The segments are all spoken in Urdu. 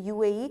UAE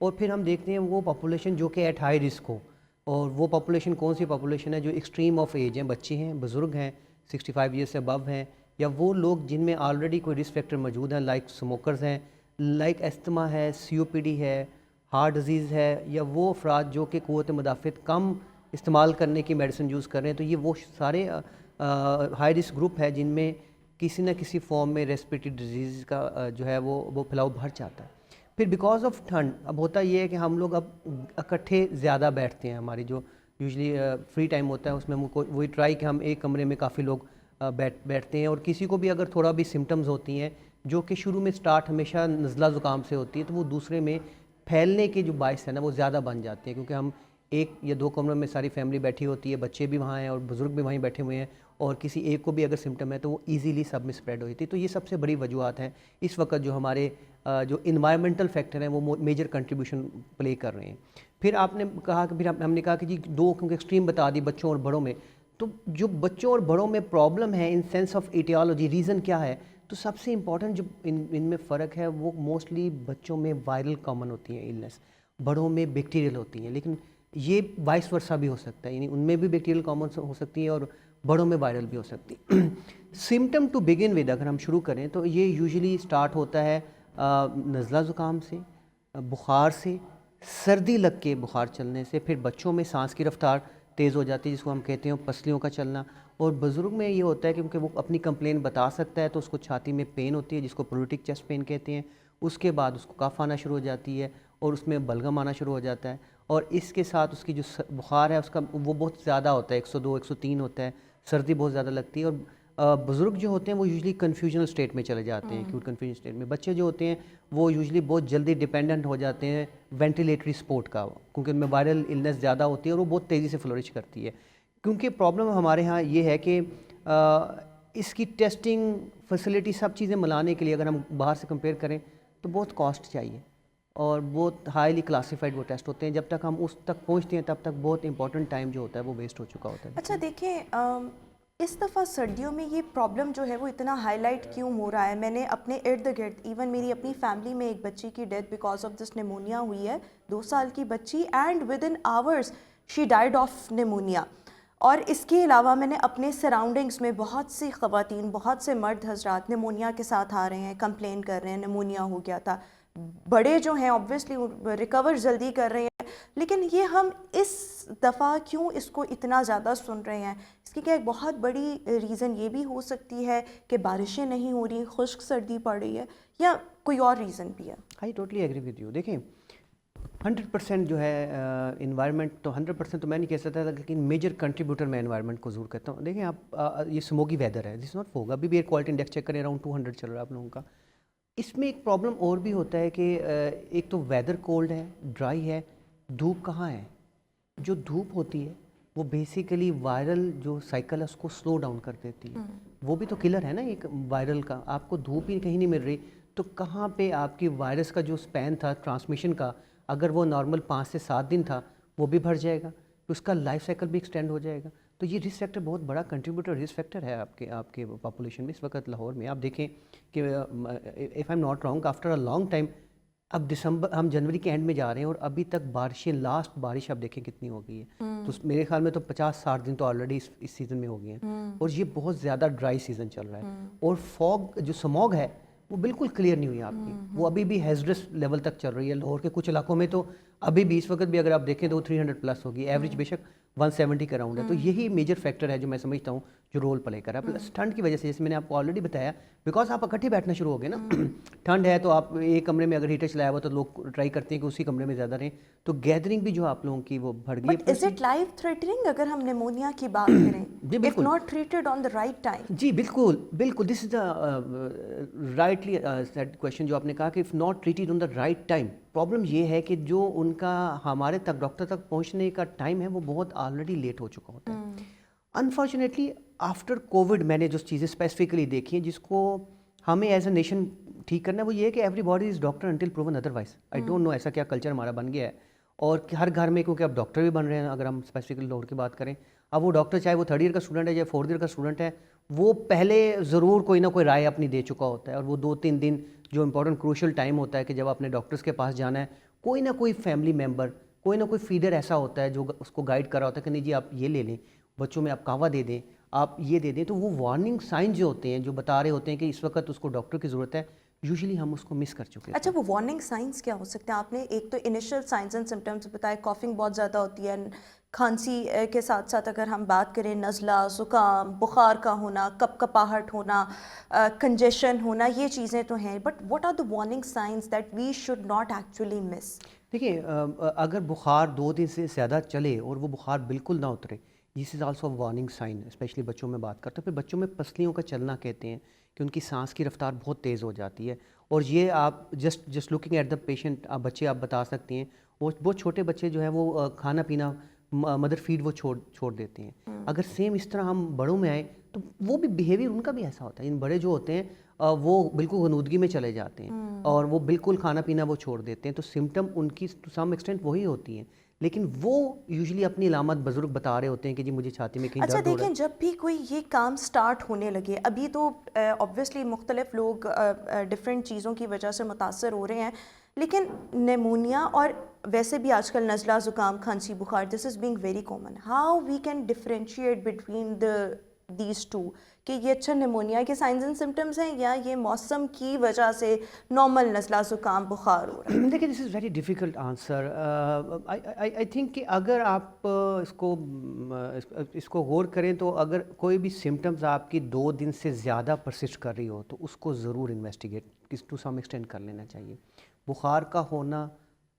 اور پھر ہم دیکھتے ہیں وہ پاپولیشن جو کہ ایٹ ہائی رسک ہو، اور وہ پاپولیشن کون سی پاپولیشن ہے؟ جو ایکسٹریم آف ایج ہیں، بچے ہیں، بزرگ ہیں، 65 ایئر سے ابو ہیں، یا وہ لوگ جن میں آلریڈی کوئی رسک فیکٹر موجود ہیں، لائک اسموکرز ہیں، لائک استھما ہے، COPD ہے، ہارٹ ڈیزیز ہے، یا وہ افراد جو کہ قوت مدافعت کم استعمال کرنے کی میڈیسن یوز کر رہے ہیں. تو یہ وہ سارے ہائی رسک گروپ ہے جن میں کسی نہ کسی فارم میں ریسپریٹری ڈیزیز کا جو ہے وہ پھیلاؤ بڑھ جاتا ہے. پھر بیکاز آف ٹھنڈ اب ہوتا یہ ہے کہ ہم لوگ اب اکٹھے زیادہ بیٹھتے ہیں. ہماری جو یوزلی فری ٹائم ہوتا ہے اس میں ہم وہی ٹرائی کہ ہم ایک کمرے میں کافی لوگ بیٹھتے ہیں، اور کسی کو بھی اگر تھوڑا بھی سمٹمز ہوتی ہیں جو کہ شروع میں سٹارٹ ہمیشہ نزلہ زکام سے ہوتی ہے، تو وہ دوسرے میں پھیلنے کے جو باعث ہے نا وہ زیادہ بن جاتے ہیں، کیونکہ ہم ایک یا دو کمروں میں ساری فیملی بیٹھی ہوتی ہے، بچے بھی وہاں ہیں اور بزرگ بھی وہیں بیٹھے ہوئے ہیں، اور کسی ایک کو بھی اگر سمٹم ہے تو وہ ایزیلی سب میں سپریڈ ہو جاتی ہے. تو یہ سب سے بڑی وجوہات ہیں اس وقت جو ہمارے جو انوائرمنٹل فیکٹر ہیں وہ میجر کنٹریبیوشن پلے کر رہے ہیں. پھر آپ نے کہا کہ پھر ہم نے کہا کہ جی دو کیونکہ ایکسٹریم بتا دی بچوں اور بڑوں میں. تو جو بچوں اور بڑوں میں پرابلم ہے ان سینس آف ایٹیالوجی، ریزن کیا ہے؟ تو سب سے امپورٹنٹ جو ان میں فرق ہے وہ موسٹلی بچوں میں وائرل کامن ہوتی ہیں النس، بڑوں میں بیکٹیریل ہوتی ہیں. لیکن یہ وائس ورسا بھی ہو سکتا ہے، یعنی ان میں بھی بیکٹیریل کامن ہو سکتی ہے اور بڑوں میں وائرل بھی ہو سکتی ہے. سمٹم ٹو بگن ود اگر ہم شروع کریں تو یہ یوزلی سٹارٹ ہوتا ہے نزلہ زکام سے، بخار سے، سردی لگ کے بخار چلنے سے. پھر بچوں میں سانس کی رفتار تیز ہو جاتی ہے جس کو ہم کہتے ہیں پسلیوں کا چلنا. اور بزرگ میں یہ ہوتا ہے کیونکہ وہ اپنی کمپلین بتا سکتا ہے تو اس کو چھاتی میں پین ہوتی ہے جس کو پرولیٹک چیسٹ پین کہتے ہیں. اس کے بعد اس کو کاف آنا شروع ہو جاتی ہے اور اس میں بلغم آنا شروع ہو جاتا ہے. اور اس کے ساتھ اس کی جو بخار ہے اس کا وہ بہت زیادہ ہوتا ہے، 102 103 ہوتا ہے. سردی بہت زیادہ لگتی ہے. اور بزرگ جو ہوتے ہیں وہ یوزلی کنفیوژنل اسٹیٹ میں چلے جاتے ہیں، ایکیوٹ کنفیوژن اسٹیٹ میں. بچے جو ہوتے ہیں وہ یوزلی بہت جلدی ڈیپینڈنٹ ہو جاتے ہیں وینٹیلیٹری سپورٹ کا، کیونکہ ان میں وائرل النس زیادہ ہوتی ہے اور وہ بہت تیزی سے فلورش کرتی ہے. کیونکہ پرابلم ہمارے ہاں یہ ہے کہ اس کی ٹیسٹنگ فیسلٹی سب چیزیں ملانے کے لیے اگر ہم باہر سے کمپیئر کریں تو بہت کاسٹ چاہیے اور بہت ہائیلی کلاسیفائڈ وہ ٹیسٹ ہوتے ہیں. جب تک ہم اس تک پہنچتے ہیں تب تک بہت امپورٹنٹ ٹائم جو ہوتا ہے وہ ویسٹ ہو چکا ہوتا ہے. اچھا دیکھیں، اس دفعہ سردیوں میں یہ پرابلم جو ہے وہ اتنا ہائی لائٹ کیوں ہو رہا ہے؟ میں نے اپنے ارد گرد ایون میری اپنی فیملی میں ایک بچی کی death because of this pneumonia ہوئی ہے، 2 سال کی بچی، and with in hours she died of pneumonia. اور اس کے علاوہ میں نے اپنے سراؤنڈنگس میں بہت سی خواتین، بہت سے مرد حضرات نمونیا کے ساتھ آ رہے ہیں، کمپلین کر رہے ہیں نمونیا ہو گیا تھا. بڑے جو ہیں obviously ریکور جلدی کر رہے ہیں، لیکن یہ ہم اس دفعہ کیوں اس کو اتنا زیادہ سن رہے ہیں؟ اس کی کیا ایک بہت بڑی ریزن یہ بھی ہو سکتی ہے کہ بارشیں نہیں ہو رہی، خشک سردی پڑ رہی ہے، یا کوئی اور ریزن بھی ہے؟ I totally agree with you. دیکھیں 100% جو ہے انوائرمنٹ تو 100% تو میں نہیں کہہ سکتا، لیکن میجر کنٹریبیوٹر میں انوائرمنٹ کو ضرور کہتا ہوں. دیکھیں آپ یہ سموگی ویدر ہے، دس ناٹ فوگ. ابھی بھی ایئر کوالٹی انڈیکس چیک کریں اراؤنڈ 200 چل رہا ہے آپ لوگوں کا. اس میں ایک پرابلم اور بھی ہوتا ہے کہ ایک تو ویدر کولڈ ہے، ڈرائی ہے. دھوپ کہاں ہے؟ جو دھوپ ہوتی ہے وہ بیسیکلی وائرل جو سائیکل ہے اس کو سلو ڈاؤن کر دیتی ہے. وہ بھی تو کلر ہے نا ایک وائرل کا. آپ کو دھوپ ہی کہیں نہیں مل رہی تو کہاں پہ آپ کی وائرس کا جو سپین تھا ٹرانسمیشن کا، اگر وہ نارمل 5 سے 7 دن تھا وہ بھی بڑھ جائے گا، تو اس کا لائف سائیکل بھی ایکسٹینڈ ہو جائے گا. تو یہ رسک فیکٹر بہت بڑا کنٹریبیوٹر رسک فیکٹر ہے آپ کے پاپولیشن میں. اس وقت لاہور میں آپ دیکھیں کہ if I am not wrong after a long time اب دسمبر، ہم جنوری کے اینڈ میں جا رہے ہیں اور ابھی تک بارشیں، لاسٹ بارش آپ دیکھیں کتنی ہو گئی ہے. تو میرے خیال میں تو 50-60 دن تو آلریڈی اس سیزن میں ہو گئے ہیں، اور یہ بہت زیادہ ڈرائی سیزن چل رہا ہے. اور فوگ جو سموگ ہے وہ بالکل کلیئر نہیں ہوئی آپ کی، وہ ابھی بھی ہیزرس لیول تک چل رہی ہے. لاہور کے کچھ علاقوں میں تو ابھی بھی اس وقت بھی اگر آپ دیکھیں تو وہ 300+ ہوگی، ایوریج بے شک 170 کے اراؤنڈ ہے. تو یہی میجر فیکٹر ہے جو میں سمجھتا ہوں جو رول پلے کر رہا ہے. پلس ٹھنڈ کی وجہ سے، جیسے میں نے آپ کو آلریڈی بتایا، بیکاز آپ اکٹھے بیٹھنا شروع ہو گئے نا. ٹھنڈ ہے تو آپ ایک کمرے میں اگر ہیٹر چلایا ہوا تو لوگ ٹرائی کرتے ہیں کہ اسی کمرے میں زیادہ رہیں، تو گیدرنگ بھی جو آپ لوگوں کی وہ بڑھ گئی. But is it life threatening اگر ہم نیمونیا کی بات کریں؟ جی بالکل، if not treated on the right time. جی بالکل بالکل، this is the rightly said question جو آپ نے کہا کہ if not treated on the right time. Problem یہ ہے کہ جو ان کا ہمارے تک ڈاکٹر تک پہنچنے کا ٹائم ہے وہ بہت آلریڈی لیٹ ہو چکا ہوتا ہے. انفارچونیٹلی آفٹر کووڈ میں نے جو چیزیں اسپیسیفکلی دیکھی ہیں جس کو ہمیں ایز اے نیشن ٹھیک کرنا ہے وہ یہ ہے کہ everybody is doctor until proven otherwise. I don't know ایسا کیا کلچر ہمارا بن گیا ہے، اور ہر گھر میں کیونکہ اب ڈاکٹر بھی بن رہے ہیں. اگر ہم اسپیسیفکلی لاہور کی بات کریں، اب وہ ڈاکٹر چاہے وہ 3rd ایئر کا اسٹوڈنٹ ہے یا 4th ایئر کا اسٹوڈنٹ ہے، وہ پہلے ضرور کوئی نہ کوئی رائے اپنی دے چکا ہوتا ہے. اور وہ 2-3 دن جو امپورٹنٹ کروشل ٹائم ہوتا ہے کہ جب اپنے ڈاکٹرس کے پاس جانا ہے، کوئی نہ کوئی فیملی ممبر، کوئی نہ کوئی فیڈر ایسا ہوتا ہے جو اس کو گائیڈ کر رہا ہوتا ہے کہ نہیں جی آپ یہ لے لیں، بچوں میں آپ کہوہ دے دیں، آپ یہ دے دیں. تو وہ وارننگ سائن جو ہوتے ہیں جو بتا رہے ہوتے ہیں کہ اس وقت اس کو ڈاکٹر کی ضرورت ہے، یوزلی ہم اس کو مس کر چکے ہیں. اچھا وہ وارننگ سائنس کیا ہو سکتے ہیں؟ آپ نے ایک تو انیشل سائنس اینڈ سمٹمس بتائے، کافنگ بہت زیادہ ہوتی ہے، کھانسی کے ساتھ ساتھ اگر ہم بات کریں نزلہ، زکام، بخار کا ہونا، کپ کپاہٹ ہونا، کنجیشن ہونا، یہ چیزیں تو ہیں، but what are the warning signs that we should not actually miss? دیکھیے اگر بخار 2 دن سے زیادہ چلے اور وہ بخار بالکل نہ اترے، this is also warning sign. Especially بچوں میں بات کرتے ہیں، پھر بچوں میں پسلیوں کا چلنا کہتے ہیں کہ ان کی سانس کی رفتار بہت تیز ہو جاتی ہے، اور یہ آپ just looking at the patient بچے آپ بتا سکتے ہیں. وہ بہت چھوٹے بچے جو ہیں وہ کھانا پینا مدر فیڈ وہ چھوڑ دیتے ہیں. اگر سیم اس طرح ہم بڑوں میں آئیں تو وہ بھی بیہیویئر ان کا بھی ایسا ہوتا ہے. ان بڑے جو ہوتے ہیں وہ بالکل غنودگی میں چلے جاتے ہیں اور وہ بالکل کھانا پینا وہ چھوڑ دیتے ہیں. تو سمٹم ان کی ٹو سم ایکسٹینٹ وہی ہوتی ہیں، لیکن وہ یوزلی اپنی علامت بزرگ بتا رہے ہوتے ہیں کہ جی مجھے چھاتی میں کہیں اچھا درد ہو رہا ہے. دیکھیں، جب بھی کوئی یہ کام سٹارٹ ہونے لگے، ابھی تو آبویسلی مختلف لوگ ڈفرینٹ چیزوں کی وجہ سے متاثر ہو رہے ہیں، لیکن نیمونیا اور ویسے بھی آج کل نزلہ، زکام، کھانسی، بخار، this is being very common. How we can differentiate between these two کہ یہ اچھا نیمونیا کے سائنز اینڈ سمٹمز ہیں یا یہ موسم کی وجہ سے نارمل نزلہ، زکام، بخار ہو رہا ہے؟ دیکھیں this is very difficult answer. I think کہ اگر آپ اس کو غور کریں تو اگر کوئی بھی سمٹمز آپ کی 2 دن سے زیادہ پرسسٹ کر رہی ہو تو اس کو ضرور انویسٹیگیٹ ٹو سم ایکسٹینٹ کر لینا چاہیے. بخار کا ہونا،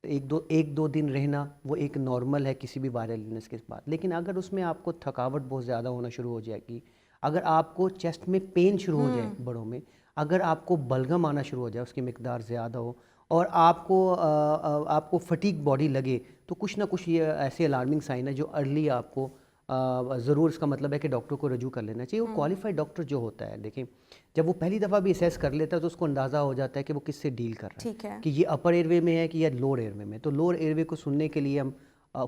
ایک دو دن رہنا، وہ ایک نارمل ہے کسی بھی وائرل النس کے بعد. لیکن اگر اس میں آپ کو تھکاوٹ بہت زیادہ ہونا شروع ہو جائے گی، اگر آپ کو چیسٹ میں پین شروع ہو جائے بڑوں میں، اگر آپ کو بلغم آنا شروع ہو جائے، اس کی مقدار زیادہ ہو، اور آپ کو فٹیگ باڈی لگے، تو کچھ نہ کچھ یہ ایسے الارمنگ سائن ہے جو ارلی آپ کو ضرور اس کا مطلب ہے کہ ڈاکٹر کو رجوع کر لینا چاہیے. وہ کوالیفائڈ ڈاکٹر جو ہوتا ہے، دیکھیں جب وہ پہلی دفعہ بھی اسیس کر لیتا ہے تو اس کو اندازہ ہو جاتا ہے کہ وہ کس سے ڈیل کر رہا ٹھیک ہے کہ یہ اپر ایئر وے میں ہے کہ یا لوور ایئر وے میں. تو لوور ایئر وے کو سننے کے لیے ہم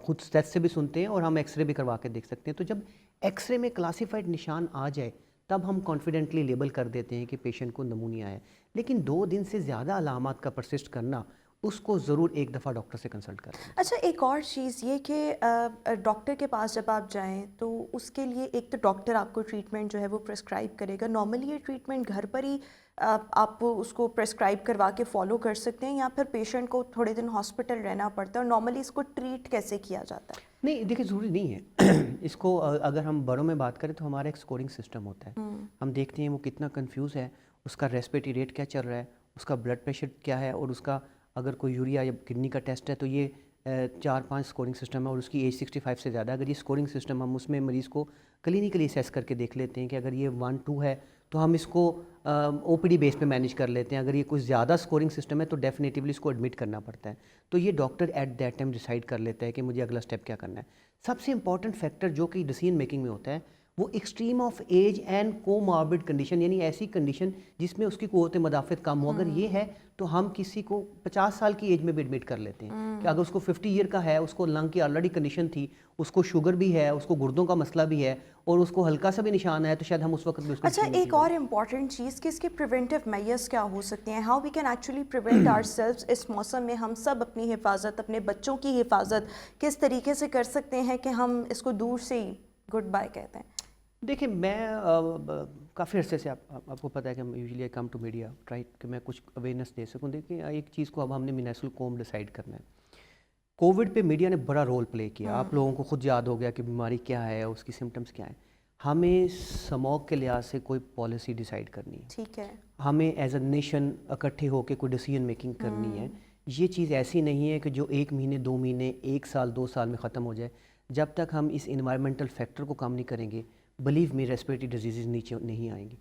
خود اسٹیچ سے بھی سنتے ہیں اور ہم ایکس رے بھی کروا کے دیکھ سکتے ہیں. تو جب ایکس رے میں کلاسیفائڈ نشان آ جائے تب ہم کانفیڈنٹلی لیبل کر دیتے ہیں کہ پیشنٹ کو نمونیا ہے. لیکن 2 دن سے زیادہ علامات کا پرسسٹ کرنا، اس کو ضرور ایک دفعہ ڈاکٹر سے کنسلٹ کریں. اچھا ایک اور چیز یہ کہ ڈاکٹر کے پاس جب آپ جائیں تو اس کے لیے ایک تو ڈاکٹر آپ کو ٹریٹمنٹ جو ہے وہ پرسکرائب کرے گا. نارملی یہ ٹریٹمنٹ گھر پر ہی آپ اس کو پرسکرائب کروا کے فالو کر سکتے ہیں یا پھر پیشنٹ کو تھوڑے دن ہاسپٹل رہنا پڑتا ہے؟ اور نارملی اس کو ٹریٹ کیسے کیا جاتا ہے؟ نہیں دیکھیں ضروری نہیں ہے. اس کو اگر ہم بڑوں میں بات کریں تو ہمارا ایک اسکورنگ سسٹم ہوتا ہے. ہم دیکھتے ہیں وہ کتنا کنفیوز ہے، اس کا ریسپریٹری ریٹ کیا چل رہا ہے، اس کا بلڈ پریشر کیا ہے، اور اس کا اگر کوئی یوریا یا کڈنی کا ٹیسٹ ہے تو یہ 4-5 اسکورنگ سسٹم ہے، اور اس کی ایج 65 سے زیادہ. اگر یہ اسکورنگ سسٹم ہم اس میں مریض کو کلینکلی اسیس کر کے دیکھ لیتے ہیں کہ اگر یہ 1-2 ہے تو ہم اس کو او پی ڈی بیس پہ مینیج کر لیتے ہیں. اگر یہ کوئی زیادہ اسکورنگ سسٹم ہے تو ڈیفینیٹیولی اس کو ایڈمٹ کرنا پڑتا ہے. تو یہ doctor at that time decide کر لیتا ہے کہ مجھے اگلا اسٹیپ کیا کرنا ہے. سب سے امپورٹنٹ فیکٹر جو کہ ڈیسیژن میکنگ میں ہوتا ہے وہ ایکسٹریم آف ایج اینڈ کو ماربڈ کنڈیشن، یعنی ایسی کنڈیشن جس میں اس کی قوت مدافعت کم ہو. اگر یہ ہے تو ہم کسی کو 50 سال کی ایج میں بھی ایڈمٹ کر لیتے ہیں کہ اگر اس کو 50 ایئر کا ہے، اس کو لنگ کی آلریڈی کنڈیشن تھی، اس کو شوگر بھی ہے، اس کو گردوں کا مسئلہ بھی ہے، اور اس کو ہلکا سا بھی نشان ہے، تو شاید ہم اس وقت بھی اس کو. اچھا ایک اور امپورٹنٹ چیز کہ اس کے پریونٹیو میئرس کیا ہو سکتے ہیں؟ How we can actually prevent ourselves? اس موسم میں ہم سب اپنی حفاظت، اپنے بچوں کی حفاظت کس طریقے سے کر سکتے ہیں کہ ہم اس کو دور سے ہی گڈ بائی کہتے ہیں؟ دیکھیں میں کافی عرصے سے آپ کو پتہ ہے کہ ہم usually come to media try کہ میں کچھ اویئرنیس دے سکوں. دیکھیں ایک چیز کو اب ہم نے منیسل قوم ڈیسائیڈ کرنا ہے. کووڈ پہ میڈیا نے بڑا رول پلے کیا. آپ لوگوں کو خود یاد ہو گیا کہ بیماری کیا ہے، اس کی سمٹمس کیا ہیں. ہمیں اسموگ کے لحاظ سے کوئی پالیسی ڈیسائیڈ کرنی ہے. ٹھیک ہے. ہمیں ایز اے نیشن اکٹھے ہو کے کوئی ڈیسیژن میکنگ کرنی ہے. یہ چیز ایسی نہیں ہے کہ جو 1 مہینے 2 مہینے 1 سال 2 سال میں ختم ہو جائے. جب تک ہم اس انوائرمنٹل فیکٹر کو کم نہیں کریں گے، بلیو می ریسپریٹری ڈیزیزز نیچے نہیں آئیں گی.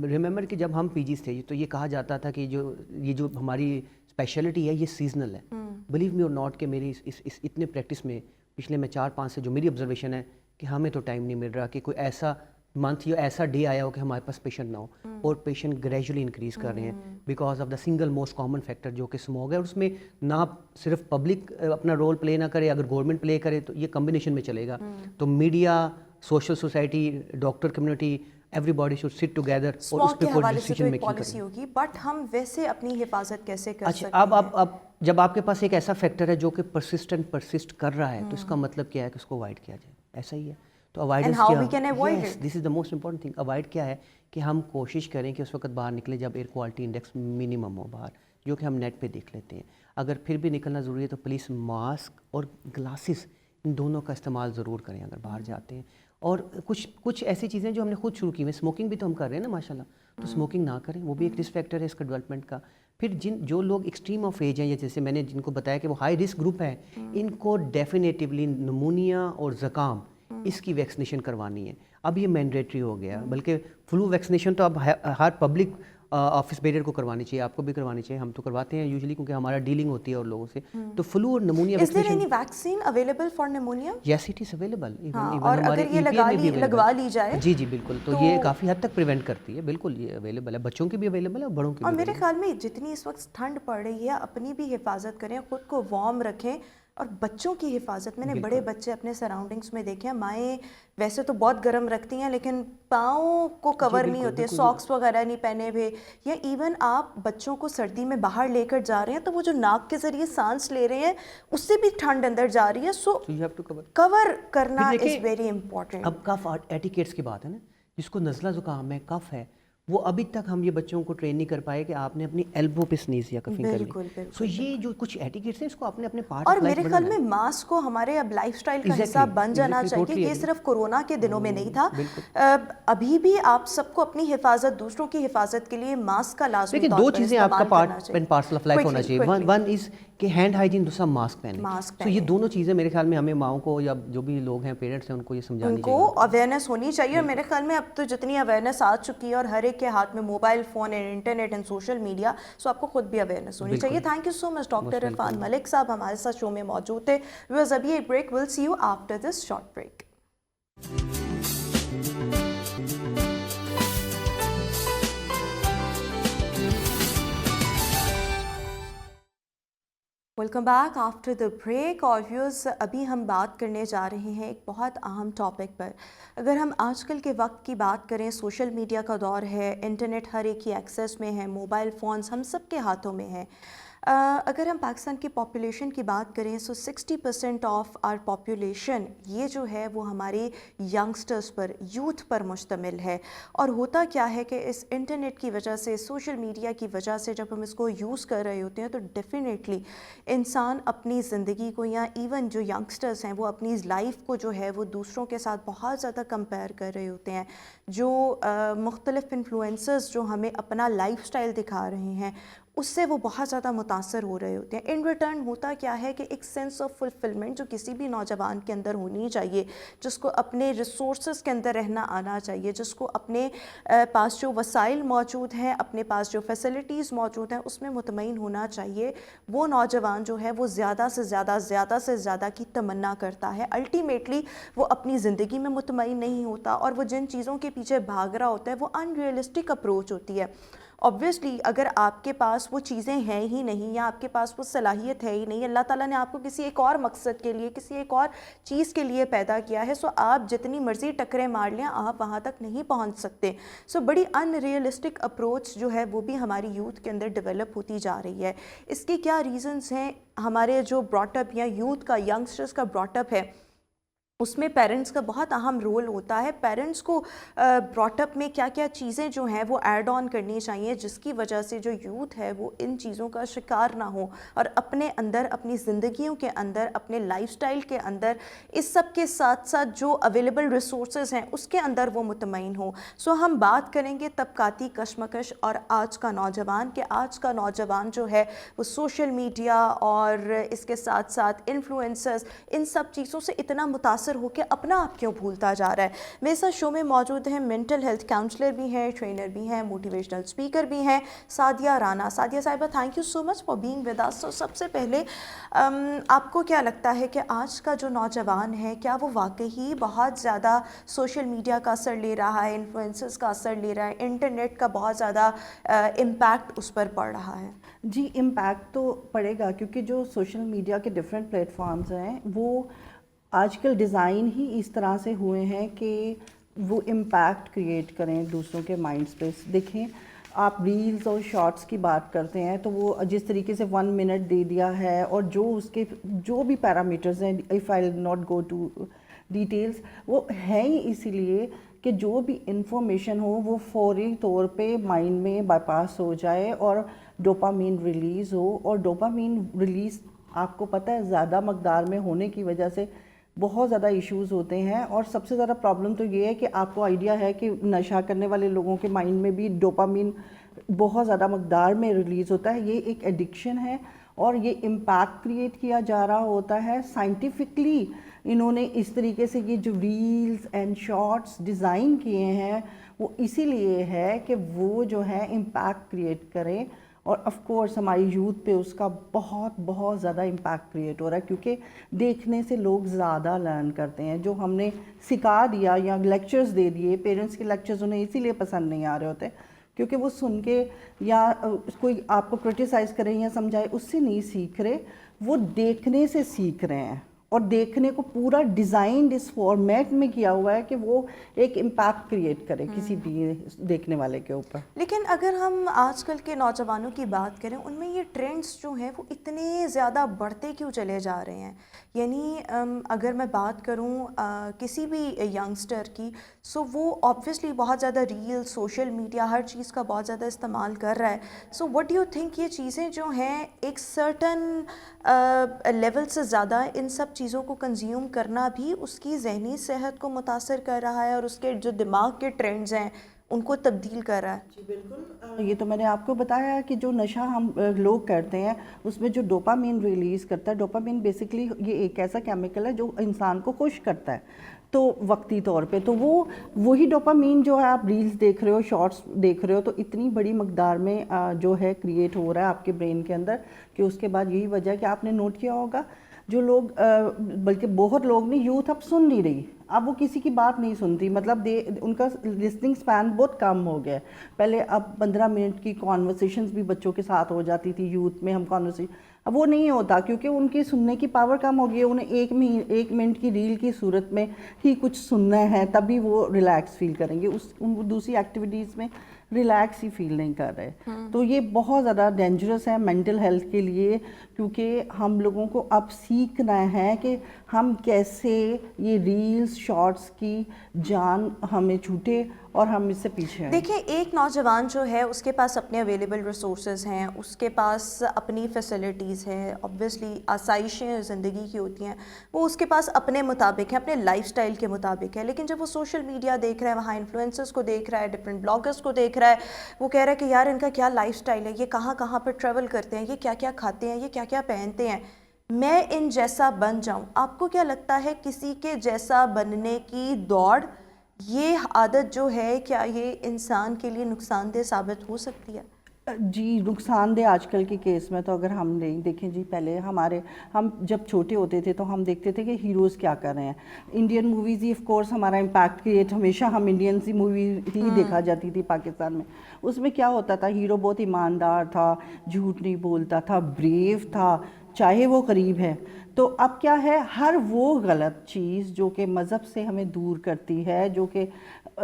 ریممبر کہ جب ہم پی جیز تھے تو یہ کہا جاتا تھا کہ یہ جو ہماری اسپیشلٹی ہے یہ سیزنل ہے. بلیو می اور ناٹ کہ میری اس اتنے پریکٹس میں پچھلے میں 4-5 سے جو میری آبزرویشن ہے کہ ہمیں تو ٹائم نہیں مل رہا کہ کوئی ایسا منتھ یا ایسا ڈے آیا ہو کہ ہمارے پاس پیشنٹ نہ ہو. اور پیشنٹ گریجولی انکریز کر رہے ہیں because of the single most common factor جو کہ اسموگ ہے. اور اس میں نہ صرف پبلک اپنا رول پلے نہ کرے، اگر گورنمنٹ پلے کرے تو یہ کمبینیشن میں چلے گا. تو media, social society, doctor community, every body should sit together اور اس پہ کوئی ڈیسیژن میکنگ پالیسی ہوگی. بٹ ہم ویسے اپنی حفاظت کیسے کر سکتے ہیں؟ اب جب آپ کے پاس ایک ایسا فیکٹر ہے جو کہ پرسسٹ کر رہا ہے تو اس کا مطلب کیا ہے کہ اس کو اوائڈ کیا جائے. ایسا ہی ہے. تو avoidance this is the most important thing. Avoid کیا ہے کہ ہم کوشش کریں کہ اس وقت باہر نکلیں جب ایئر کوالٹی انڈیکس منیمم ہو باہر, جو کہ ہم نیٹ پہ دیکھ لیتے ہیں. اگر پھر بھی نکلنا ضروری ہے تو پلیز ماسک اور گلاسز ان دونوں کا استعمال ضرور کریں اگر باہر جاتے ہیں. اور کچھ ایسی چیزیں جو ہم نے خود شروع کی ہیں, اسموکنگ بھی تو ہم کر رہے ہیں نا ماشاء اللہ, تو اسموکنگ نہ کریں, وہ بھی ایک رسک فیکٹر ہے اس کا ڈیولپمنٹ کا. پھر جو لوگ ایکسٹریم آف ایج ہیں, یا جیسے میں نے جن کو بتایا کہ وہ ہائی رسک گروپ ہیں, ان کو ڈیفینیٹیولی نمونیا اور زکام اس کی ویکسینیشن کروانی ہے. اب یہ مینڈیٹری ہو گیا, بلکہ فلو ویکسینیشن تو اب ہر پبلک آفس بیرر کو کروانی چاہیے, آپ کو بھی کروانی چاہیے. ہم تو کرواتے ہیں یوزلی کیونکہ ہمارا ڈیلنگ ہوتی ہے اور لوگوں سے. تو فلو اور pneumonia vaccination. Is there any vaccine available for pneumonia? Yes, it is available. اور اگر یہ لگوا لی جائے جی بالکل, تو یہ کافی حد تک پریونٹ کرتی ہے. بالکل یہ اویلیبل ہے, بچوں کی بھی اویلیبل ہے اور بڑوں کی بھی. اور میرے خیال میں جتنی اس وقت ٹھنڈ پڑ رہی ہے, اپنی بھی حفاظت کریں, خود کو وارم رکھیں اور بچوں کی حفاظت. میں نے بڑے بچے اپنے سراؤنڈنگس میں دیکھے ہیں, مائیں ویسے تو بہت گرم رکھتی ہیں لیکن پاؤں کو کور نہیں ہوتے, ساکس وغیرہ نہیں پہنے ہوئے, یا ایون آپ بچوں کو سردی میں باہر لے کر جا رہے ہیں تو وہ جو ناک کے ذریعے سانس لے رہے ہیں اس سے بھی ٹھنڈ اندر جا رہی ہے. سو کور کرنا از ویری امپورٹنٹ. اب کف ایٹیکیٹس کی بات ہے نا, جس کو نزلہ زکام ہے, کف ہے, وہ ابھی تک ہم یہ بچوں کو ٹرین نہیں کر پائے کہ آپ نے اپنی ایلبو پہ سنیز یا کفنگ کرنی. سو یہ جو کچھ ایٹیکیٹس ہیں اس کو اپنے اپنے پارٹ. اور میرے خیال میں ماسک کو ہمارے اب لائف سٹائل کا حصہ بن جانا چاہیے. یہ صرف کورونا کے دنوں میں نہیں تھا, ابھی بھی آپ سب کو اپنی حفاظت, دوسروں کی حفاظت کے لیے ماسک کا لازمی طور پر دو چیزیں آپ کا part and parcel of life ہونا چاہیے. ون از کہ ہینڈ ہائیجین, دوسرا ماسک پہنیں. تو یہ دونوں چیزیں میرے خیال میں ہمیں ماؤں کو یا جو بھی لوگ ہیں پیرنٹس ہیں ان کو یہ سمجھانی چاہیے, ان کو اویئرنیس ہونی چاہیے. اور میرے خیال میں اب تو جتنی اویئرنیس آ چکی ہے اور ہر ایک کے ہاتھ میں mobile phone and internet and social media, so آپ کو خود بھی اویئرنیس ہونی چاہیے. Thank you so much doctor Irfan Malik صاحب, ہمارے ساتھ شو میں موجود تھے. ویورز ابھی ایک break, we'll see you after this short break. Welcome back after the break. اور ویورز ابھی ہم بات کرنے جا رہے ہیں ایک بہت اہم ٹاپک پر. اگر ہم آج کل کے وقت کی بات کریں, سوشل میڈیا کا دور ہے, انٹرنیٹ ہر ایک کی ایکسیس میں ہے, موبائل فونز ہم سب کے ہاتھوں میں ہیں. اگر ہم پاکستان کی پاپولیشن کی بات کریں سو 60% آف آر پاپولیشن یہ جو ہے وہ ہمارے ینگسٹرز پر, یوتھ پر مشتمل ہے. اور ہوتا کیا ہے کہ اس انٹرنیٹ کی وجہ سے, سوشل میڈیا کی وجہ سے جب ہم اس کو یوز کر رہے ہوتے ہیں تو ڈیفینیٹلی انسان اپنی زندگی کو, یا ایون جو ینگسٹرز ہیں وہ اپنی لائف کو جو ہے وہ دوسروں کے ساتھ بہت زیادہ کمپیئر کر رہے ہوتے ہیں. جو مختلف انفلوئنسرز جو ہمیں اپنا لائف سٹائل دکھا رہے ہیں اس سے وہ بہت زیادہ متاثر ہو رہے ہوتے ہیں. ان ریٹرن ہوتا کیا ہے کہ ایک سینس آف فلفلمنٹ جو کسی بھی نوجوان کے اندر ہونی چاہیے, جس کو اپنے ریسورسز کے اندر رہنا آنا چاہیے, جس کو اپنے پاس جو وسائل موجود ہیں, اپنے پاس جو فیسلٹیز موجود ہیں اس میں مطمئن ہونا چاہیے, وہ نوجوان جو ہے وہ زیادہ سے زیادہ کی تمنا کرتا ہے. الٹیمیٹلی وہ اپنی زندگی میں مطمئن نہیں ہوتا اور وہ جن چیزوں کے پیچھے بھاگ رہا ہوتا ہے وہ ان ریئلسٹک اپروچ ہوتی ہے. اوبویسلی اگر آپ کے پاس وہ چیزیں ہیں ہی نہیں, یا آپ کے پاس وہ صلاحیت ہے ہی نہیں, اللہ تعالیٰ نے آپ کو کسی ایک اور مقصد کے لیے, کسی ایک اور چیز کے لیے پیدا کیا ہے, سو آپ جتنی مرضی ٹکریں مار لیں آپ وہاں تک نہیں پہنچ سکتے. سو بڑی ان ریئلسٹک اپروچ جو ہے وہ بھی ہماری یوتھ کے اندر ڈیولپ ہوتی جا رہی ہے. اس کے کیا ریزنز ہیں؟ ہمارے جو براٹ اپ یا یوتھ کا, ینگسٹرز کا براٹ اپ ہے اس میں پیرنٹس کا بہت اہم رول ہوتا ہے. پیرنٹس کو براٹ اپ میں کیا کیا چیزیں جو ہیں وہ ایڈ آن کرنی چاہیے جس کی وجہ سے جو یوتھ ہے وہ ان چیزوں کا شکار نہ ہو اور اپنے اندر, اپنی زندگیوں کے اندر, اپنے لائف سٹائل کے اندر, اس سب کے ساتھ ساتھ جو اویلیبل ریسورسز ہیں اس کے اندر وہ مطمئن ہو. سو ہم بات کریں گے طبقاتی کشمکش اور آج کا نوجوان, کہ آج کا نوجوان جو ہے وہ سوشل میڈیا اور اس کے ساتھ ساتھ انفلوئنسرز, ان سب چیزوں سے اتنا متاثر ہو کے اپنا آپ کیوں بھولتا جا رہا ہے. میرے ساتھ شو میں موجود ہیں مینٹل ہیلتھ کاؤنسلر بھی ہیں, ٹرینر بھی ہیں, موٹیویشنل اسپیکر بھی ہیں, سعدیہ رانا. سعدیہ صاحبہ thank you so much for being with us. سب سے پہلے آپ کو کیا لگتا ہے کہ آج کا جو نوجوان ہے کیا وہ واقعی بہت زیادہ سوشل میڈیا کا اثر لے رہا ہے, انفلوئنسرز کا اثر لے رہا ہے, انٹرنیٹ کا بہت زیادہ امپیکٹ اس پر پڑ رہا ہے؟ جی امپیکٹ تو پڑے گا, کیونکہ جو سوشل میڈیا کے ڈفرینٹ پلیٹ فارمز ہیں وہ آج کل ڈیزائن ہی اس طرح سے ہوئے ہیں کہ وہ امپیکٹ کریٹ کریں دوسروں کے مائنڈس پہ. دیکھیں آپ ریلز اور شارٹس کی بات کرتے ہیں تو وہ جس طریقے سے 1 منٹ دے دیا ہے، اور جو اس کے جو بھی پیرامیٹرز ہیں، if I not go to details, وہ ہیں ہی اسی لیے کہ جو بھی انفارمیشن ہو وہ فوری طور پہ مائنڈ میں بائی پاس ہو جائے اور ڈوپامین ریلیز ہو. اور ڈوپامین ریلیز آپ کو پتہ ہے زیادہ مقدار میں ہونے کی وجہ سے بہت زیادہ ایشوز ہوتے ہیں. اور سب سے زیادہ پرابلم تو یہ ہے کہ آپ کو آئیڈیا ہے کہ نشہ کرنے والے لوگوں کے مائنڈ میں بھی ڈوپامین بہت زیادہ مقدار میں ریلیز ہوتا ہے. یہ ایک ایڈکشن ہے اور یہ امپیکٹ کریٹ کیا جا رہا ہوتا ہے. سائنٹیفکلی انہوں نے اس طریقے سے یہ جو ریلز اینڈ شارٹس ڈیزائن کیے ہیں وہ اسی لیے ہے کہ وہ جو ہے امپیکٹ کریٹ کریں. اور آف کورس ہماری یوتھ پہ اس کا بہت بہت زیادہ امپیکٹ کریٹ ہو رہا ہے، کیونکہ دیکھنے سے لوگ زیادہ لرن کرتے ہیں. جو ہم نے سکھا دیا یا لیکچرز دے دیے، پیرنٹس کے لیکچرز انہیں اسی لیے پسند نہیں آ رہے ہوتے کیونکہ وہ سن کے یا کوئی آپ کو کرٹیسائز کرے یا سمجھائے اس سے نہیں سیکھ رہے، وہ دیکھنے سے سیکھ رہے ہیں. اور دیکھنے کو پورا ڈیزائنڈ اس فارمیٹ میں کیا ہوا ہے کہ وہ ایک امپیکٹ کریٹ کرے کسی بھی دیکھنے والے کے اوپر. لیکن اگر ہم آج کل کے نوجوانوں کی بات کریں، ان میں یہ ٹرینڈز جو ہیں وہ اتنے زیادہ بڑھتے کیوں چلے جا رہے ہیں؟ یعنی اگر میں بات کروں کسی بھی ینگسٹر کی، سو وہ آبویسلی بہت زیادہ ریل، سوشل میڈیا، ہر چیز کا بہت زیادہ استعمال کر رہا ہے. So what do you think یہ چیزیں جو ہیں ایک سرٹن لیول سے زیادہ ان سب چیزوں کو کنزیوم کرنا بھی اس کی ذہنی صحت کو متاثر کر رہا ہے اور اس کے جو دماغ کے ٹرینڈز ہیں ان کو تبدیل کر رہا ہے؟ جی بالکل. یہ تو میں نے آپ کو بتایا کہ جو نشہ ہم لوگ کرتے ہیں اس میں جو ڈوپامین ریلیز کرتا ہے، ڈوپامین بیسکلی یہ ایک ایسا کیمیکل ہے جو انسان کو خوش کرتا ہے تو وقتی طور پہ. تو وہی ڈوپامین جو ہے آپ ریلز دیکھ رہے ہو، شارٹس دیکھ رہے ہو، تو اتنی بڑی مقدار میں جو ہے کریٹ ہو رہا ہے آپ کے برین کے اندر کہ اس کے بعد یہی وجہ ہے کہ آپ نے نوٹ کیا ہوگا جو لوگ بلکہ بہت لوگ نہیں، یوتھ اب سن نہیں رہی، اب وہ کسی کی بات نہیں سنتی. مطلب ان کا لسننگ سپین بہت کم ہو گیا ہے. پہلے اب 15 منٹ کی کانورسیشنز بھی بچوں کے ساتھ ہو جاتی تھی یوتھ میں، ہم کانورسیشن اب وہ نہیں ہوتا کیونکہ ان کی سننے کی پاور کم ہو گئی ہے. انہیں 1 منٹ کی ریل کی صورت میں ہی کچھ سننا ہے تبھی وہ ریلیکس فیل کریں گے، دوسری ایکٹیویٹیز میں ریلیکس ہی فیل نہیں کر رہے. تو یہ بہت زیادہ ڈینجرس ہے مینٹل ہیلتھ کے لیے، کیونکہ ہم لوگوں کو اب سیکھنا ہے کہ ہم کیسے یہ ریلز شارٹس کی جان ہمیں چھوٹے اور ہم اس سے پیچھے ہیں. دیکھیں، ایک نوجوان جو ہے اس کے پاس اپنے اویلیبل ریسورسز ہیں، اس کے پاس اپنی فیسلٹیز ہیں، obviously آسائشیں زندگی کی ہوتی ہیں، وہ اس کے پاس اپنے مطابق ہے، اپنے لائف سٹائل کے مطابق ہے. لیکن جب وہ سوشل میڈیا دیکھ رہا ہے، وہاں انفلوئنسرز کو دیکھ رہا ہے، ڈفرینٹ بلاگرز کو دیکھ رہا ہے، وہ کہہ رہا ہے کہ یار ان کا کیا لائف سٹائل ہے، یہ کہاں کہاں پہ ٹریول کرتے ہیں، یہ کیا کیا کھاتے ہیں، یہ کیا کیا پہنتے ہیں، میں ان جیسا بن جاؤں. آپ کو کیا لگتا ہے کسی کے جیسا بننے کی دوڑ، یہ عادت جو ہے، کیا یہ انسان کے لیے نقصان دہ ثابت ہو سکتی ہے؟ جی نقصان دہ آج کل کے کیس میں تو اگر ہم نہیں دیکھیں جی، پہلے ہم جب چھوٹے ہوتے تھے تو ہم دیکھتے تھے کہ ہیروز کیا کر رہے ہیں. Indian movies he of course ہمارا امپیکٹ کریٹ، ہمیشہ ہم انڈین سی مووی ہی دیکھا جاتی تھی پاکستان میں. اس میں کیا ہوتا تھا، ہیرو بہت ایماندار تھا، جھوٹ نہیں بولتا تھا، بریو تھا، چاہے وہ غریب ہے. تو اب کیا ہے، ہر وہ غلط چیز جو کہ مذہب سے ہمیں دور کرتی ہے، جو کہ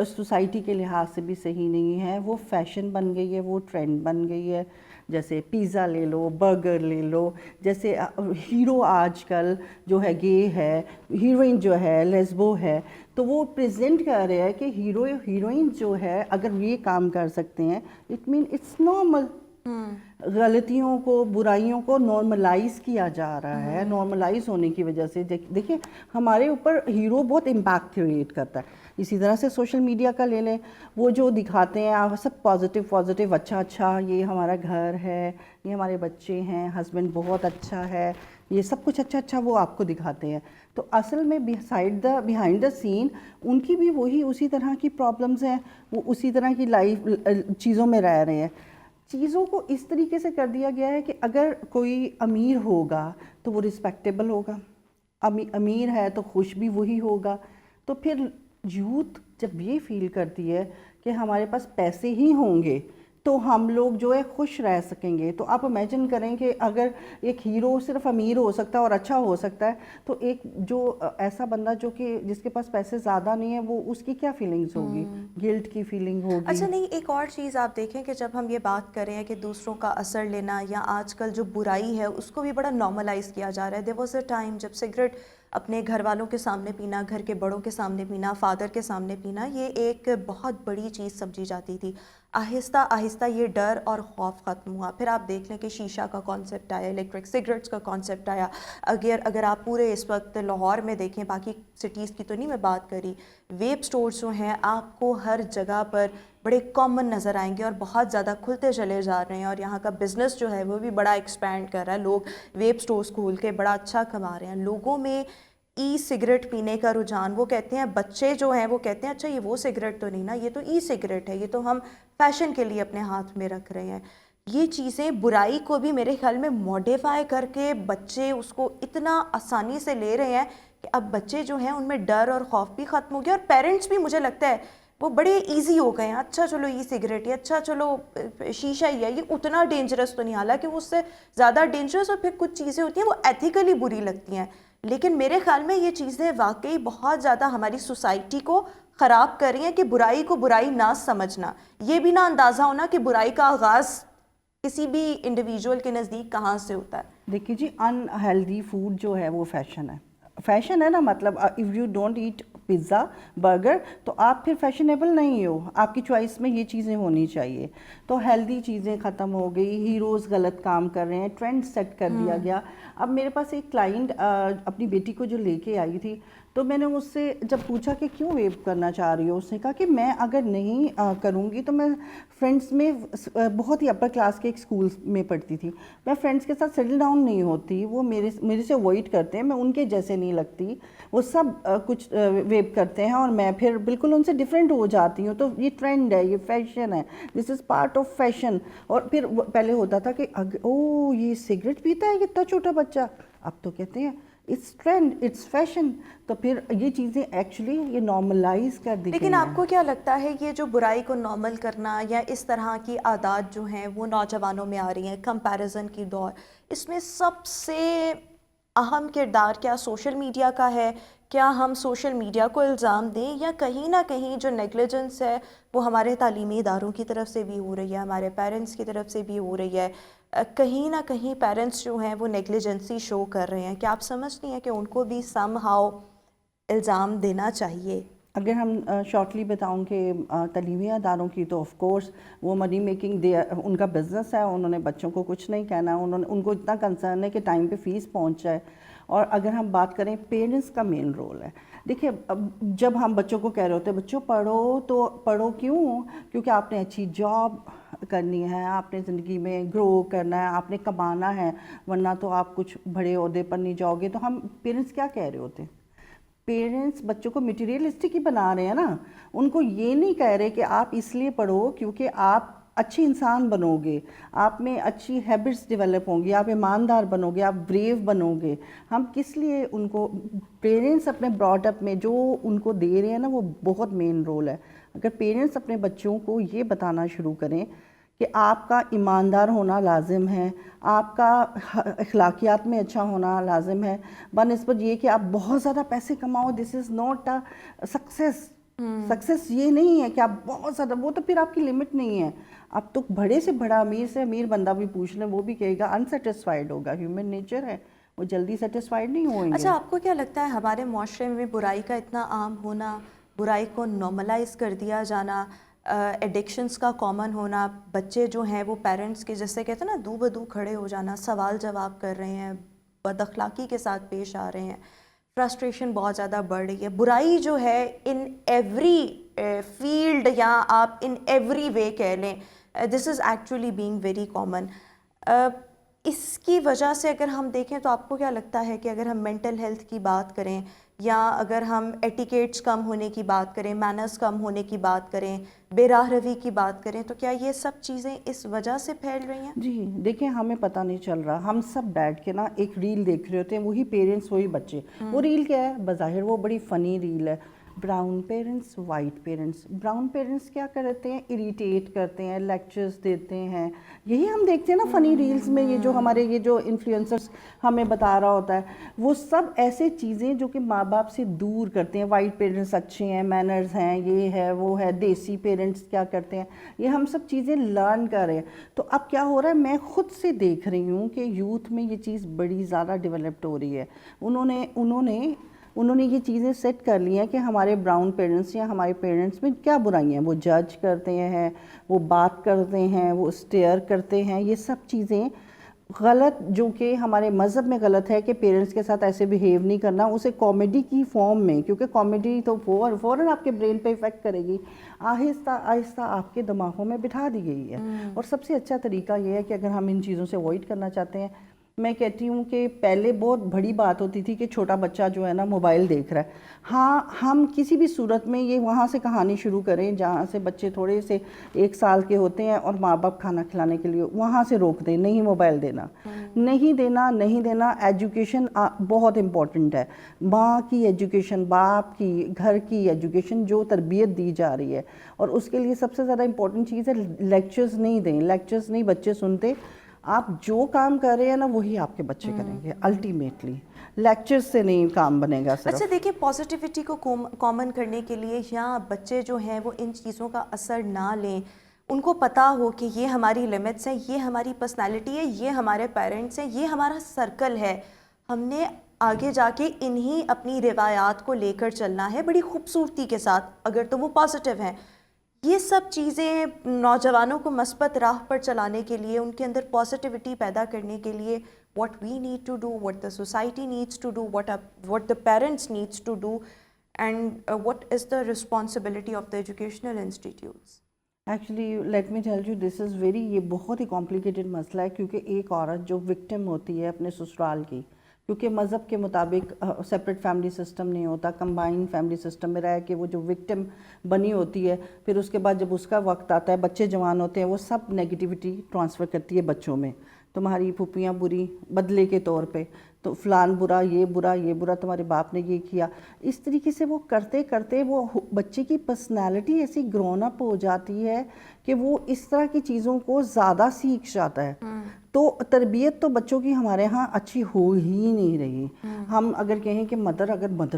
سوسائٹی کے لحاظ سے بھی صحیح نہیں ہے، وہ فیشن بن گئی ہے، وہ ٹرینڈ بن گئی ہے. جیسے پیزا لے لو، برگر لے لو، جیسے ہیرو آج کل جو ہے گے ہے، ہیروئن جو ہے لیسبو ہے، تو وہ پریزنٹ کر رہے ہیں کہ ہیرو ہیروئن جو ہے اگر یہ کام کر سکتے ہیں اٹ مین اٹس نارمل. غلطیوں کو، برائیوں کو نارملائز کیا جا رہا ہے. نارملائز ہونے کی وجہ سے دیکھیں ہمارے اوپر ہیرو بہت امپیکٹ کریٹ کرتا ہے. اسی طرح سے سوشل میڈیا کا لے لیں، وہ جو دکھاتے ہیں سب پازیٹیو، اچھا یہ ہمارا گھر ہے، یہ ہمارے بچے ہیں، ہسبینڈ بہت اچھا ہے، یہ سب کچھ اچھا وہ آپ کو دکھاتے ہیں. تو اصل میں بیہائنڈ دا سین ان کی بھی اسی طرح کی پرابلمز ہیں، وہ اسی طرح کی لائف چیزوں میں رہ رہے ہیں. چیزوں کو اس طریقے سے کر دیا گیا ہے کہ اگر کوئی امیر ہوگا تو وہ رسپیکٹیبل ہوگا، امیر ہے تو خوش بھی وہی ہوگا. تو پھر یوتھ جب یہ فیل کرتی ہے کہ ہمارے پاس پیسے ہی ہوں گے تو ہم لوگ جو ہے خوش رہ سکیں گے. تو آپ امیجن کریں کہ اگر ایک ہیرو صرف امیر ہو سکتا ہے اور اچھا ہو سکتا ہے, تو ایک جو ایسا بندہ جو کہ جس کے پاس پیسے زیادہ نہیں ہیں, وہ اس کی کیا فیلنگز ہوگی؟ گلٹ کی فیلنگ ہوگی. اچھا نہیں، ایک اور چیز آپ دیکھیں کہ جب ہم یہ بات کر رہے ہیں کہ دوسروں کا اثر لینا یا آج کل جو برائی ہے اس کو بھی بڑا نارملائز کیا جا رہا ہے. دیر واز اے ٹائم جب سگریٹ اپنے گھر والوں کے سامنے پینا، گھر کے بڑوں کے سامنے پینا، فادر کے سامنے پینا، یہ ایک بہت بڑی چیز سمجھی جاتی تھی. آہستہ آہستہ یہ ڈر اور خوف ختم ہوا. پھر آپ دیکھ لیں کہ شیشہ کا کانسیپٹ آیا، الیکٹرک سگریٹس کا کانسیپٹ آیا. اگر آپ پورے اس وقت لاہور میں دیکھیں، باقی سٹیز کی تو نہیں میں بات کری، ویپ سٹورز جو ہیں آپ کو ہر جگہ پر بڑے کامن نظر آئیں گے اور بہت زیادہ کھلتے چلے جا رہے ہیں، اور یہاں کا بزنس جو ہے وہ بھی بڑا ایکسپینڈ کر رہا ہے. لوگ ویپ سٹورز کھول کے بڑا اچھا کما رہے ہیں. لوگوں میں ای سگریٹ پینے کا رجحان، وہ کہتے ہیں بچے جو ہیں وہ کہتے ہیں اچھا یہ وہ سگریٹ تو نہیں نا، یہ تو ای سگریٹ ہے، یہ تو ہم فیشن کے لیے اپنے ہاتھ میں رکھ رہے ہیں. یہ چیزیں برائی کو بھی میرے خیال میں موڈیفائی کر کے بچے اس کو اتنا آسانی سے لے رہے ہیں کہ اب بچے جو ہیں ان میں ڈر اور خوف بھی ختم ہو گیا، اور پیرنٹس بھی مجھے لگتا ہے وہ بڑے ایزی ہو گئے ہیں. اچھا چلو ای سگریٹ ہے، اچھا چلو شیشہ ہی ہے، یہ اتنا ڈینجرس تو نہیں، حالانکہ وہ اس سے زیادہ ڈینجرس. اور پھر کچھ چیزیں ہوتی ہیں وہ ایتھیکلی بری لگتی ہیں، لیکن میرے خیال میں یہ چیزیں واقعی بہت زیادہ ہماری سوسائٹی کو خراب کر رہی ہیں. کہ برائی کو برائی نہ سمجھنا، یہ بھی نہ اندازہ ہونا کہ برائی کا آغاز کسی بھی انڈیویجول کے نزدیک کہاں سے ہوتا ہے. دیکھیے جی، ان ہیلدی فوڈ جو ہے وہ فیشن ہے. فیشن ہے نا، مطلب if you don't eat pizza burger تو آپ پھر فیشنیبل نہیں ہو. آپ کی چوائس میں یہ چیزیں ہونی چاہیے. تو ہیلدی چیزیں ختم ہو گئی، ہیروز غلط کام کر رہے ہیں، ٹرینڈ سیٹ کر دیا گیا. اب میرے پاس ایک کلائنٹ اپنی بیٹی کو جو لے کے آئی تھی، تو میں نے اس سے جب پوچھا کہ کیوں ویپ کرنا چاہ رہی ہو، اس نے کہا کہ میں اگر نہیں کروں گی تو میں فرینڈس میں، بہت ہی اپر کلاس کے ایک اسکول میں پڑھتی تھی، میں فرینڈس کے ساتھ سیٹل ڈاؤن نہیں ہوتی، وہ میرے سے اوائڈ کرتے ہیں، میں ان کے جیسے نہیں لگتی، وہ سب کچھ ویپ کرتے ہیں اور میں پھر بالکل ان سے ڈفرینٹ ہو جاتی ہوں. تو یہ ٹرینڈ ہے، یہ فیشن ہے، دس از پارٹ آف فیشن. اور پھر پہلے ہوتا تھا کہ او یہ سگریٹ پیتا ہے کتنا چھوٹا بچہ، اب تو کہتے ہیں اٹس ٹرینڈ، اٹس فیشن. تو پھر یہ چیزیں ایکچولی یہ نارملائز کر دی. لیکن آپ کو کیا لگتا ہے یہ جو برائی کو نارمل کرنا یا اس طرح کی عادات جو ہیں وہ نوجوانوں میں آ رہی ہیں، کمپیریزن کی دور، اس میں سب سے اہم کردار کیا سوشل میڈیا کا ہے؟ کیا ہم سوشل میڈیا کو الزام دیں، یا کہیں نہ کہیں جو نیگلیجنس ہے وہ ہمارے تعلیمی اداروں کی طرف سے بھی ہو رہی ہے، ہمارے پیرنٹس کی طرف سے بھی ہو رہی ہے؟ کہیں نہ کہیں پیرنٹس جو ہیں وہ نیگلیجنسی شو کر رہے ہیں. کیا آپ سمجھتی ہیں کہ ان کو بھی سم ہاؤ الزام دینا چاہیے؟ اگر ہم شارٹلی بتاؤں کہ تعلیمی اداروں کی، تو آف کورس وہ منی میکنگ ان کا بزنس ہے، انہوں نے بچوں کو کچھ نہیں کہنا، ان کو اتنا کنسرن ہے کہ ٹائم پہ فیس پہنچ جائے. اور اگر ہم بات کریں پیرنٹس کا مین رول ہے. دیکھیے جب ہم بچوں کو کہہ رہے ہوتے ہیں بچوں پڑھو، تو پڑھو کیوں؟ کیونکہ آپ نے اچھی جاب کرنی ہے، آپ نے زندگی میں گرو کرنا ہے، آپ نے کمانا ہے، ورنہ تو آپ کچھ بڑے عہدے پر نہیں جاؤ گے. تو ہم پیرنٹس کیا کہہ رہے ہوتے ہیں؟ پیرنٹس بچوں کو مٹیریلسٹک ہی بنا رہے ہیں نا. ان کو یہ نہیں کہہ رہے کہ آپ اس لیے پڑھو کیونکہ آپ اچھی انسان بنو گے، آپ میں اچھی ہیبٹس ڈیولپ ہوں گی، آپ ایماندار بنو گے، آپ بریو بنو گے. ہم کس لیے ان کو، پیرنٹس اپنے براٹ اپ میں جو ان کو دے رہے ہیں نا، وہ بہت مین رول ہے. اگر پیرنٹس اپنے بچوں کو یہ بتانا شروع کریں کہ آپ کا ایماندار ہونا لازم ہے، آپ کا اخلاقیات میں اچھا ہونا لازم ہے، بنسبت یہ کہ آپ بہت زیادہ پیسے کماؤ، this is not a success. Success یہ نہیں ہے کہ آپ بہت زیادہ، وہ تو پھر آپ کی لمٹ نہیں ہے. اب تو بڑے سے بڑا امیر سے امیر بندہ بھی پوچھ لیں، وہ بھی کہے گا انسیٹسفائیڈ ہوگا. ہیومن نیچر ہے، وہ جلدی سیٹسفائیڈ نہیں ہوئیں گے. اچھا آپ کو کیا لگتا ہے ہمارے معاشرے میں برائی کا اتنا عام ہونا، برائی کو نارملائز کر دیا جانا، ایڈکشنز کا کامن ہونا، بچے جو ہیں وہ پیرنٹس کے جیسے کہتے ہیں نا دو بدو کھڑے ہو جانا، سوال جواب کر رہے ہیں، بد اخلاقی کے ساتھ پیش آ رہے ہیں، فرسٹریشن بہت زیادہ بڑھ رہی ہے، برائی جو ہے ان ایوری فیلڈ یا آپ ان ایوری وے کہہ لیں، this is actually being very common. اس کی وجہ سے اگر ہم دیکھیں تو آپ کو کیا لگتا ہے کہ اگر ہم مینٹل ہیلتھ کی بات کریں، یا اگر ہم ایٹیکیٹس کم ہونے کی بات کریں، مینرز کم ہونے کی بات کریں، بے راہ روی کی بات کریں، تو کیا یہ سب چیزیں اس وجہ سے پھیل رہی ہیں؟ جی دیکھیں، ہمیں پتہ نہیں چل رہا، ہم سب بیٹھ کے نا ایک ریل دیکھ رہے ہوتے ہیں، وہی پیرنٹس وہی بچے. وہ ریل کیا ہے؟ بظاہر وہ بڑی فنی ریل ہے، brown parents, white parents. Brown parents کیا کرتے ہیں؟ اریٹیٹ کرتے ہیں، لیکچرز دیتے ہیں. یہی ہم دیکھتے ہیں نا فنی ریلز میں، یہ جو ہمارے یہ جو انفلوئنسرز ہمیں بتا رہا ہوتا ہے، وہ سب ایسے چیزیں جو کہ ماں باپ سے دور کرتے ہیں. وائٹ پیرنٹس اچھے ہیں، مینرز ہیں، یہ ہے وہ ہے. دیسی پیرنٹس کیا کرتے ہیں؟ یہ ہم سب چیزیں لرن کر رہے ہیں. تو اب کیا ہو رہا ہے، میں خود سے دیکھ رہی ہوں کہ یوتھ میں یہ چیز بڑی زیادہ ڈیولپڈ ہو رہی ہے. انہوں نے یہ چیزیں سیٹ کر لی ہیں کہ ہمارے براؤن پیرنٹس یا ہمارے پیرنٹس میں کیا برائی ہیں. وہ جج کرتے ہیں، وہ بات کرتے ہیں، وہ اسٹیئر کرتے ہیں. یہ سب چیزیں غلط، جو کہ ہمارے مذہب میں غلط ہے کہ پیرنٹس کے ساتھ ایسے بیہیو نہیں کرنا. اسے کامیڈی کی فارم میں، کیونکہ کامیڈی تو فوراً آپ کے برین پہ افیکٹ کرے گی، آہستہ آہستہ آپ کے دماغوں میں بٹھا دی گئی ہے. اور سب سے اچھا طریقہ یہ ہے کہ اگر ہم ان چیزوں سے اوائڈ کرنا چاہتے ہیں، میں کہتی ہوں کہ پہلے بہت بڑی بات ہوتی تھی کہ چھوٹا بچہ جو ہے نا موبائل دیکھ رہا ہے. ہاں، ہم کسی بھی صورت میں یہ وہاں سے کہانی شروع کریں جہاں سے بچے تھوڑے سے 1 سال کے ہوتے ہیں اور ماں باپ کھانا کھلانے کے لیے وہاں سے روک دیں، نہیں موبائل دینا، نہیں دینا. ایجوکیشن بہت امپورٹنٹ ہے. ماں کی ایجوکیشن، باپ کی، گھر کی ایجوکیشن، جو تربیت دی جا رہی ہے. اور اس کے لیے سب سے زیادہ امپورٹنٹ چیز ہے لیکچرز نہیں دیں. لیکچرز نہیں بچے سنتے. آپ جو کام کر رہے ہیں نا وہی آپ کے بچے کریں گے الٹیمیٹلی. لیکچر سے نہیں کام بنے گا صرف. اچھا دیکھیں، پازیٹیوٹی کو کامن کرنے کے لیے یہاں بچے جو ہیں وہ ان چیزوں کا اثر نہ لیں. ان کو پتہ ہو کہ یہ ہماری لمٹس ہیں، یہ ہماری پرسنالٹی ہے، یہ ہمارے پیرنٹس ہیں، یہ ہمارا سرکل ہے. ہم نے آگے جا کے انہی اپنی روایات کو لے کر چلنا ہے بڑی خوبصورتی کے ساتھ، اگر تو وہ پازیٹیو ہیں. یہ سب چیزیں نوجوانوں کو مثبت راہ پر چلانے کے لیے، ان کے اندر پازیٹیوٹی پیدا کرنے کے لیے what we need to do, what the society needs to do, what the parents needs to do, and what is the responsibility of the educational institutes. Actually let me tell you this is very, یہ بہت ہی کمپلیکیٹڈ مسئلہ ہے. کیونکہ ایک عورت جو وکٹم ہوتی ہے اپنے سسرال کی، کیونکہ مذہب کے مطابق سیپریٹ فیملی سسٹم نہیں ہوتا، کمبائن فیملی سسٹم میں رہ کے وہ جو وکٹم بنی ہوتی ہے، پھر اس کے بعد جب اس کا وقت آتا ہے، بچے جوان ہوتے ہیں، وہ سب نیگیٹیوٹی ٹرانسفر کرتی ہے بچوں میں. تمہاری پھوپھیاں بری بدلے کے طور پہ، تو فلان برا، یہ برا، تمہارے باپ نے یہ کیا. اس طریقے سے وہ کرتے کرتے وہ بچے کی پرسنالٹی ایسی گرون اپ ہو جاتی ہے کہ وہ اس طرح کی چیزوں کو زیادہ سیکھ جاتا ہے. تو تربیت تو بچوں کی ہمارے ہاں اچھی ہو ہی نہیں رہی. ہم اگر کہیں کہ مدر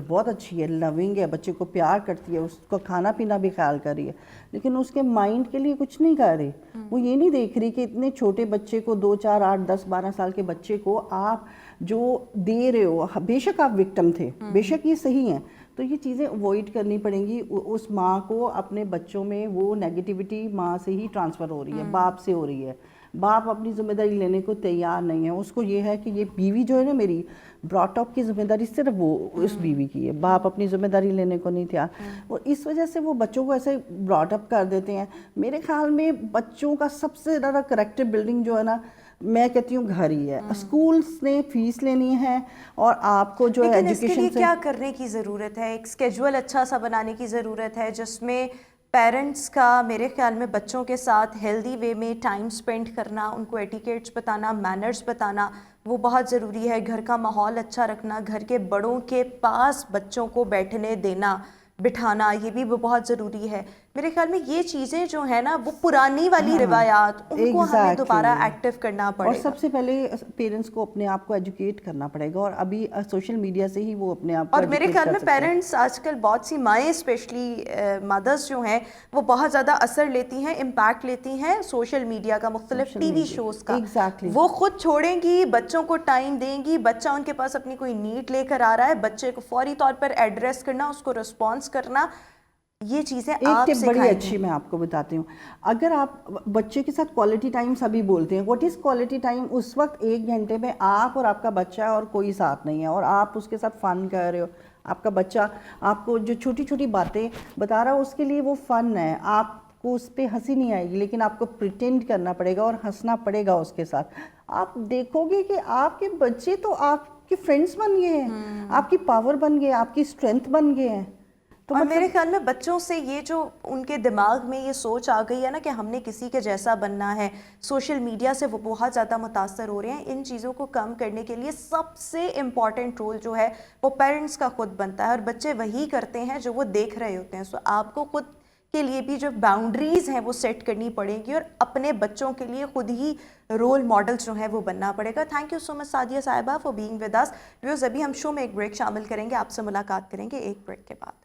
بہت اچھی ہے، لونگ ہے، بچے کو پیار کرتی ہے، اس کو کھانا پینا بھی خیال کر رہی ہے، لیکن اس کے مائنڈ کے لیے کچھ نہیں کر رہی. وہ یہ نہیں دیکھ رہی کہ اتنے چھوٹے بچے کو، 2 4 8 10 12 سال کے بچے کو آپ جو دے رہے ہو، بے شک آپ وکٹم تھے، بے شک یہ صحیح ہیں، تو یہ چیزیں اوائڈ کرنی پڑیں گی. اس ماں کو اپنے بچوں میں وہ نیگیٹیوٹی ماں سے ہی ٹرانسفر ہو رہی ہے، باپ سے ہو رہی ہے. باپ اپنی ذمہ داری لینے کو تیار نہیں ہے. اس کو یہ ہے کہ یہ بیوی جو ہے نا میری، براٹ اپ کی ذمہ داری صرف وہ اس بیوی کی ہے. باپ اپنی ذمہ داری لینے کو نہیں تیار. اور اس وجہ سے وہ بچوں کو ایسے براٹ اپ کر دیتے ہیں. میرے خیال میں بچوں کا سب سے زیادہ کریکٹر بلڈنگ جو ہے نا، میں کہتی ہوں گھر ہی ہے. اسکولس نے فیس لینی ہے اور آپ کو جو ہے ایجوکیشن سے، اس کے لیے کیا کرنے کی ضرورت ہے؟ ایک اسکیجول اچھا سا بنانے کی ضرورت ہے جس میں پیرنٹس کا، میرے خیال میں بچوں کے ساتھ ہیلدی وے میں ٹائم سپینڈ کرنا، ان کو ایٹیکیٹس بتانا، مینرز بتانا وہ بہت ضروری ہے. گھر کا ماحول اچھا رکھنا، گھر کے بڑوں کے پاس بچوں کو بیٹھنے دینا، بٹھانا، یہ بھی بہت ضروری ہے. میرے خیال میں یہ چیزیں جو ہیں نا، وہ پرانی والی روایات، ان کو ہمیں دوبارہ ایکٹیو کرنا پڑے گا. اور سب سے پہلے پیرنٹس کو اپنے آپ کو ایجوکیٹ کرنا پڑے گا. اور ابھی سوشل میڈیا سے ہی وہ اپنے آپ کو، اور میرے خیال میں پیرنٹس آج کل بہت سی مائیں، اسپیشلی مدرس جو ہیں، وہ بہت زیادہ اثر لیتی ہیں، امپیکٹ لیتی ہیں سوشل میڈیا کا، مختلف ٹی وی شوز کا. وہ خود چھوڑیں گی، بچوں کو ٹائم دیں گی. بچہ ان کے پاس اپنی کوئی نیڈ لے کر آ رہا ہے، بچے کو فوری طور پر ایڈریس کرنا، اس کو رسپانس کرنا، یہ چیزیں آپ ایک بڑی اچھی میں آپ کو بتاتی ہوں. اگر آپ بچے کے ساتھ کوالٹی ٹائم سبھی بولتے ہیں، واٹ از کوالٹی ٹائم؟ اس وقت 1 گھنٹے میں آپ اور آپ کا بچہ ہے اور کوئی ساتھ نہیں ہے، اور آپ اس کے ساتھ فن کر رہے ہو. آپ کا بچہ آپ کو جو چھوٹی چھوٹی باتیں بتا رہا ہو، اس کے لیے وہ فن ہے. آپ کو اس پہ ہنسی نہیں آئے گی، لیکن آپ کو پریٹینڈ کرنا پڑے گا اور ہنسنا پڑے گا اس کے ساتھ. آپ دیکھو گے کہ آپ کے بچے تو آپ کے فرینڈس بن گئے ہیں، آپ کی پاور بن گئے، آپ کی اسٹرینتھ بن گئے ہیں. اور میرے خیال میں بچوں سے یہ جو ان کے دماغ میں یہ سوچ آ گئی ہے نا کہ ہم نے کسی کے جیسا بننا ہے، سوشل میڈیا سے وہ بہت زیادہ متاثر ہو رہے ہیں. ان چیزوں کو کم کرنے کے لیے سب سے امپورٹنٹ رول جو ہے وہ پیرنٹس کا خود بنتا ہے، اور بچے وہی کرتے ہیں جو وہ دیکھ رہے ہوتے ہیں. سو آپ کو خود کے لیے بھی جو باؤنڈریز ہیں وہ سیٹ کرنی پڑے گی، اور اپنے بچوں کے لیے خود ہی رول ماڈل جو ہے وہ بننا پڑے گا. Thank you so much Sadia صاحبہ for being with us. Viewers ابھی ہم شو میں ایک بریک شامل کریں گے، آپ سے ملاقات کریں گے ایک بریک کے بعد.